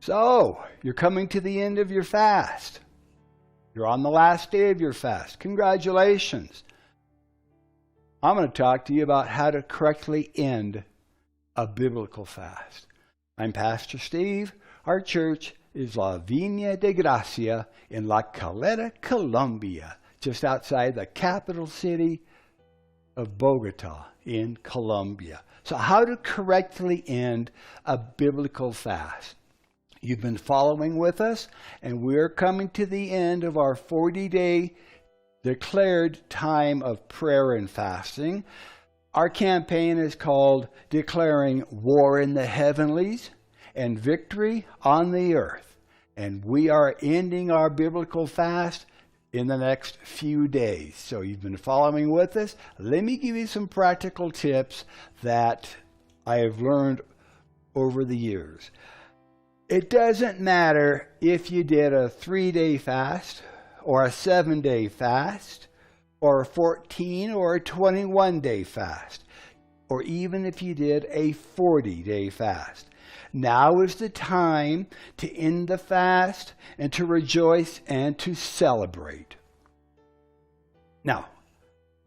So, you're coming to the end of your fast. You're on the last day of your fast. Congratulations. I'm going to talk to you about how to correctly end a biblical fast. I'm Pastor Steve. Our church is La Viña de Gracia in La Caleta, Colombia, just outside the capital city of Bogota in Colombia. So how to correctly end a biblical fast. You've been following with us, and we're coming to the end of our 40-day declared time of prayer and fasting. Our campaign is called Declaring War in the Heavenlies and Victory on the Earth. And we are ending our biblical fast in the next few days. So you've been following with us. Let me give you some practical tips that I have learned over the years. It doesn't matter if you did a 3-day fast or a 7-day fast or a 14 or a 21-day fast, or even if you did a 40-day fast. Now is the time to end the fast and to rejoice and to celebrate.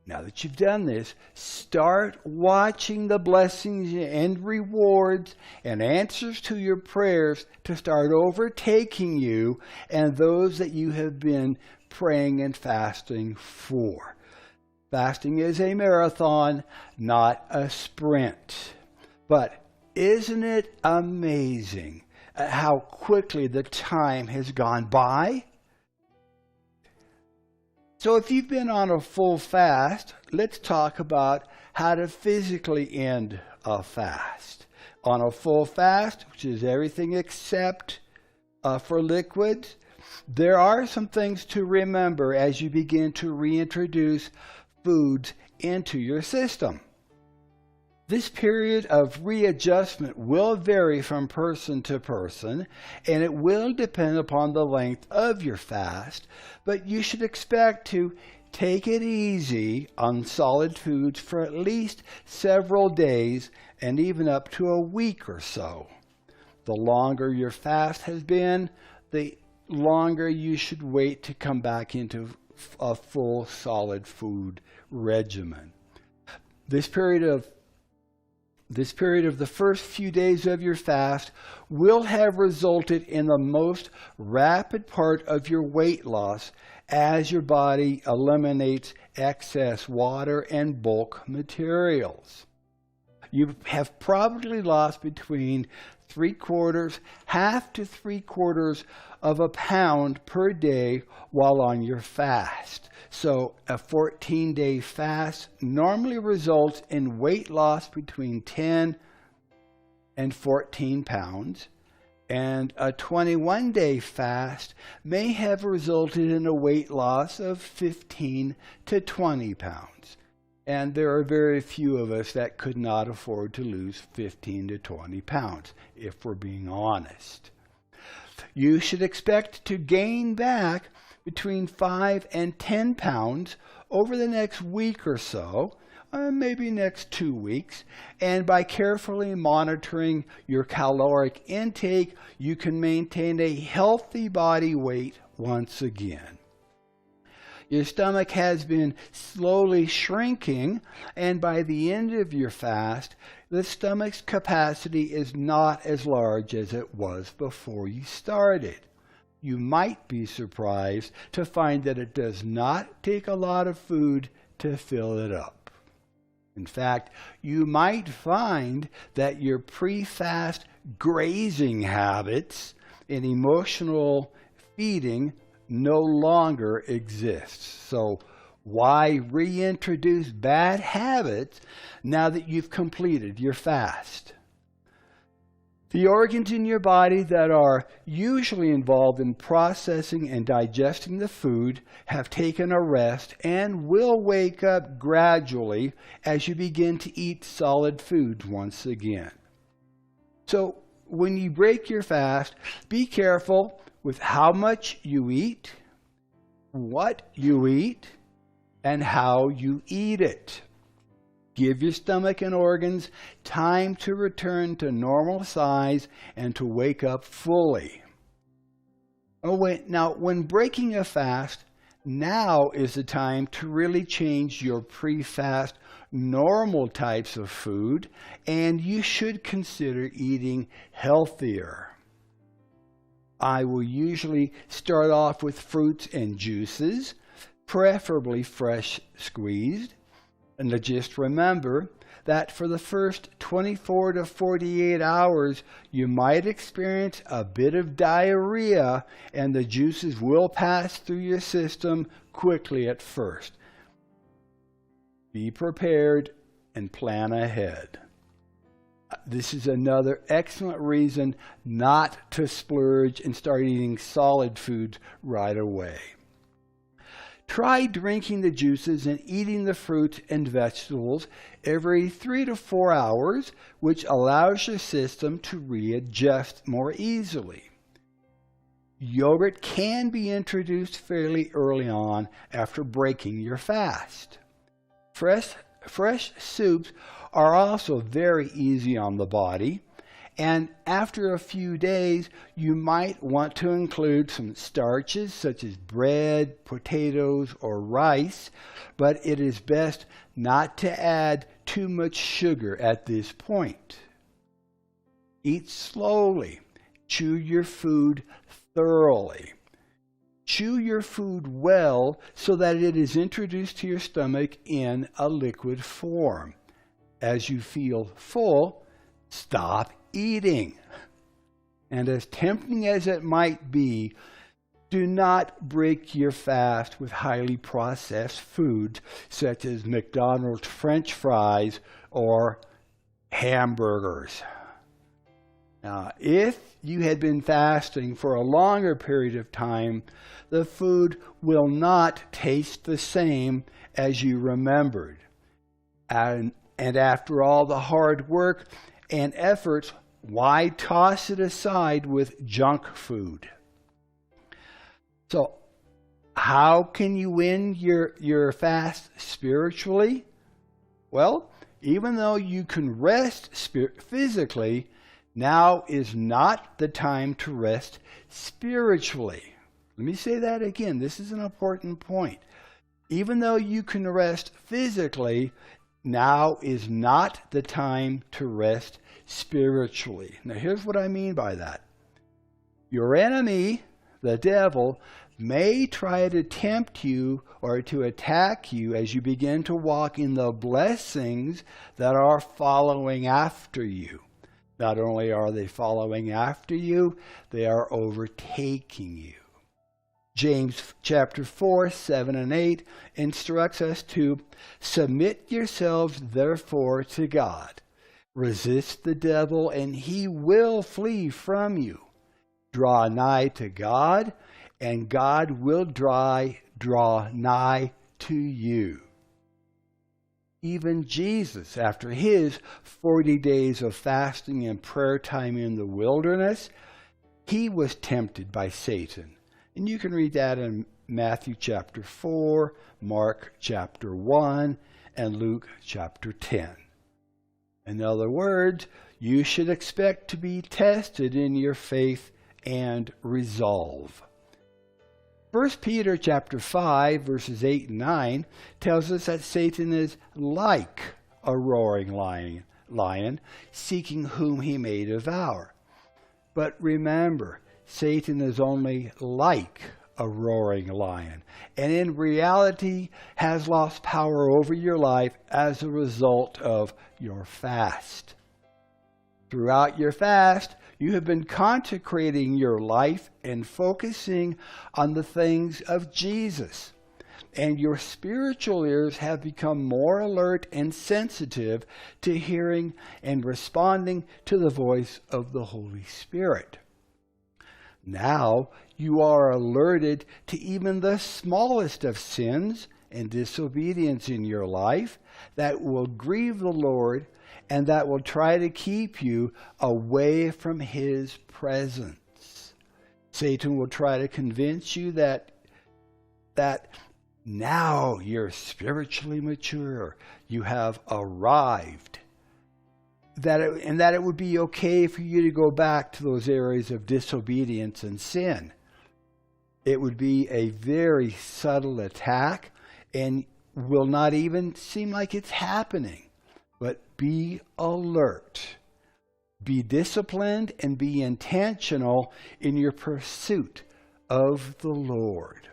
Now that you've done this, start watching the blessings and rewards and answers to your prayers to start overtaking you and those that you have been praying and fasting for. Fasting is a marathon, not a sprint. But isn't it amazing how quickly the time has gone by? So if you've been on a full fast, let's talk about how to physically end a fast. On a full fast, which is everything except for liquids, there are some things to remember as you begin to reintroduce foods into your system. This period of readjustment will vary from person to person, and it will depend upon the length of your fast, but you should expect to take it easy on solid foods for at least several days and even up to a week or so. The longer your fast has been, the longer you should wait to come back into a full solid food regimen. This period of the first few days of your fast will have resulted in the most rapid part of your weight loss as your body eliminates excess water and bulk materials. You have probably lost between half to 3/4 of a pound per day while on your fast. So a 14-day fast normally results in weight loss between 10 and 14 pounds. And a 21-day fast may have resulted in a weight loss of 15 to 20 pounds. And there are very few of us that could not afford to lose 15 to 20 pounds, if we're being honest. You should expect to gain back between 5 and 10 pounds over the next week or so, maybe next 2 weeks. And by carefully monitoring your caloric intake, you can maintain a healthy body weight once again. Your stomach has been slowly shrinking, and by the end of your fast, the stomach's capacity is not as large as it was before you started. You might be surprised to find that it does not take a lot of food to fill it up. In fact, you might find that your pre-fast grazing habits and emotional feeding no longer exists. So why reintroduce bad habits now that you've completed your fast? The organs in your body that are usually involved in processing and digesting the food have taken a rest and will wake up gradually as you begin to eat solid foods once again. So when you break your fast, be careful with how much you eat, what you eat, and how you eat it. Give your stomach and organs time to return to normal size and to wake up fully. Now, when breaking a fast, now is the time to really change your pre-fast normal types of food, and you should consider eating healthier. I will usually start off with fruits and juices, preferably fresh squeezed. And just remember that for the first 24 to 48 hours, you might experience a bit of diarrhea, and the juices will pass through your system quickly at first. Be prepared and plan ahead. This is another excellent reason not to splurge and start eating solid foods right away. Try drinking the juices and eating the fruit and vegetables every 3 to 4 hours, which allows your system to readjust more easily. Yogurt can be introduced fairly early on after breaking your fast. Fresh soups are also very easy on the body, and after a few days, you might want to include some starches such as bread, potatoes, or rice, but it is best not to add too much sugar at this point. Eat slowly. Chew your food thoroughly. Chew your food well so that it is introduced to your stomach in a liquid form. As you feel full, stop eating. And as tempting as it might be, do not break your fast with highly processed foods such as McDonald's French fries or hamburgers. Now, if you had been fasting for a longer period of time, the food will not taste the same as you remembered. And after all the hard work and efforts, why toss it aside with junk food? So, how can you win your fast spiritually? Well, even though you can rest physically, now is not the time to rest spiritually. Let me say that again. This is an important point. Even though you can rest physically, now is not the time to rest spiritually. Now, here's what I mean by that. Your enemy, the devil, may try to tempt you or to attack you as you begin to walk in the blessings that are following after you. Not only are they following after you, they are overtaking you. James chapter 4, 7 and 8 instructs us to submit yourselves therefore to God. Resist the devil and he will flee from you. Draw nigh to God and God will draw nigh to you. Even Jesus, after his 40 days of fasting and prayer time in the wilderness, he was tempted by Satan. And you can read that in Matthew chapter 4, Mark chapter 1, and Luke chapter 10. In other words, you should expect to be tested in your faith and resolve. 1 Peter chapter 5, verses 8 and 9 tells us that Satan is like a roaring lion, seeking whom he may devour. But remember, Satan is only like a roaring lion, and in reality has lost power over your life as a result of your fast. Throughout your fast, you have been consecrating your life and focusing on the things of Jesus. And your spiritual ears have become more alert and sensitive to hearing and responding to the voice of the Holy Spirit. Now you are alerted to even the smallest of sins and disobedience in your life that will grieve the Lord and that will try to keep you away from his presence. Satan will try to convince you that Now you're spiritually mature. You have arrived. That it would be okay for you to go back to those areas of disobedience and sin. It would be a very subtle attack and will not even seem like it's happening. But be alert. Be disciplined and be intentional in your pursuit of the Lord.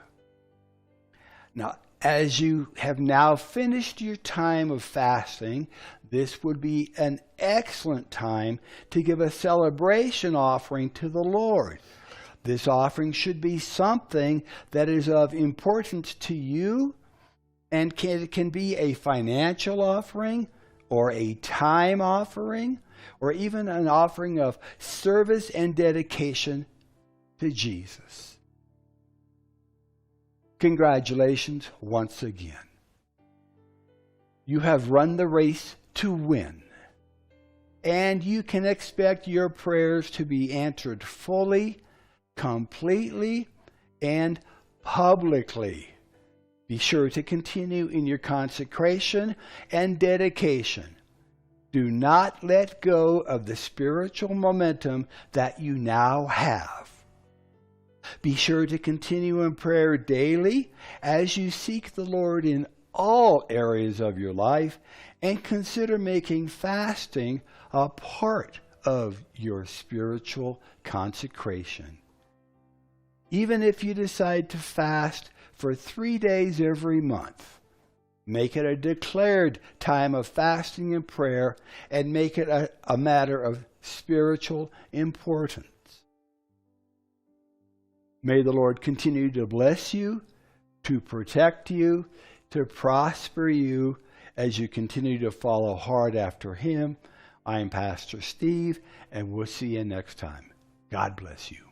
Now, as you have now finished your time of fasting, this would be an excellent time to give a celebration offering to the Lord. This offering should be something that is of importance to you, and it can be a financial offering or a time offering or even an offering of service and dedication to Jesus. Congratulations once again. You have run the race to win, and you can expect your prayers to be answered fully, completely, and publicly. Be sure to continue in your consecration and dedication. Do not let go of the spiritual momentum that you now have. Be sure to continue in prayer daily as you seek the Lord in all areas of your life, and consider making fasting a part of your spiritual consecration. Even if you decide to fast for 3 days every month, make it a declared time of fasting and prayer, and make it a matter of spiritual importance. May the Lord continue to bless you, to protect you, to prosper you as you continue to follow hard after Him. I'm Pastor Steve, and we'll see you next time. God bless you.